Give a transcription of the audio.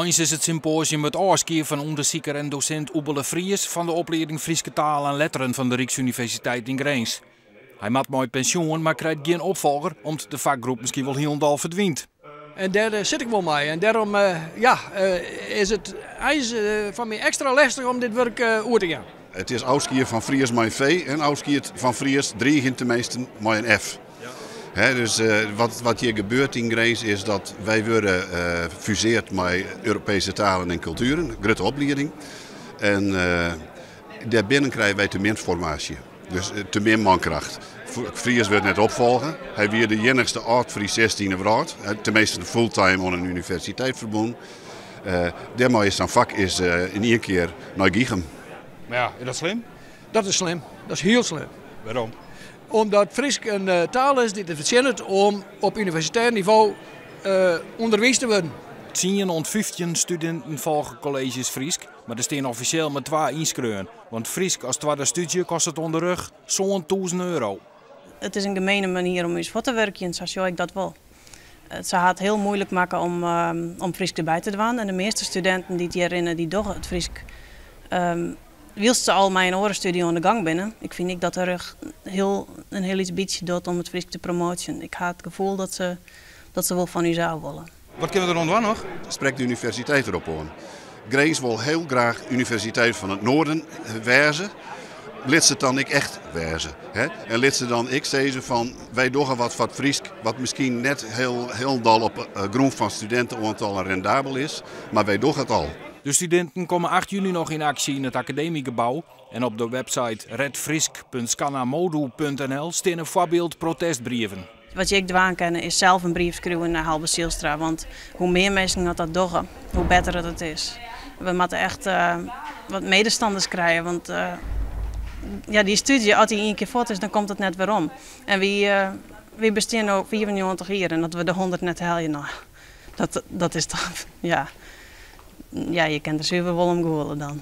Eens is het symposium het afskeer van onderzoeker en docent Oebele Fries van de opleiding Frieske Taal en Letteren van de Rijksuniversiteit in Grains. Hij maakt mooi pensioen, maar krijgt geen opvolger, omdat de vakgroep misschien wel helemaal verdwijnt. En daar zit ik wel mee. En daarom is het van mij extra lastig om dit werk uit te gaan. Het is afskeer van Fries met een V en afskeer van Fries dreigen tenminste met een F. Dus wat hier gebeurt in Grains is dat wij worden fuseerd met Europese talen en culturen, een grote opleiding. En daarbinnen krijgen wij te min formatie, dus te min mankracht. Fries wordt net opvolgen. Hij weer de enigste oud-Fries 16e wraad, tenminste fulltime aan een universiteit verbonden. Daarmee is zijn vak in één keer naar Giechem. Maar ja, is dat slim? Dat is slim. Dat is heel slim. Waarom? Omdat Fries een taal is die het verzint om op universitair niveau onderwezen te worden. 10 en 15 studenten volgen colleges Friesk, maar er staan officieel met 2 inschreven. Want Friesk als tweede studie kost het onder rug zo'n €1000. Het is een gemene manier om eens voor te werken, zoals ik dat wil. Ze gaat het heel moeilijk maken om Friesk erbij te doen. En de meeste studenten die het hierin die doen het Friesk, wilst ze al mijn orenstudie aan de gang binnen. Ik vind niet dat er een heel iets beetje doet om het Friesk te promoten. Ik heb het gevoel dat ze wel van u zou willen. Wat kunnen we er rond nog? Spreekt de universiteit erop aan. Grains wil heel graag Universiteit van het Noorden wijzen. Lid ze dan ik echt wijzen. En lid ze dan ik zeggen van wij doen wat van Friesk, wat misschien net heel dal op groen van studentenaantallen rendabel is, maar wij doen het al. De studenten komen 8 juli nog in actie in het academiegebouw en op de website redfrisk.scanamodu.nl staan een voorbeeld protestbrieven. Wat ik doen kan is zelf een brief schrijven naar Halbe Zijlstra, want hoe meer mensen dat doen, hoe beter het is. We moeten echt wat medestanders krijgen, want die studie, als die 1 keer voort is, dan komt het net weer om. En we bestaan ook 94 hier en dat we de 100 net halen. Nou, dat is toch, ja, je kent er zoveel wel om geholen dan.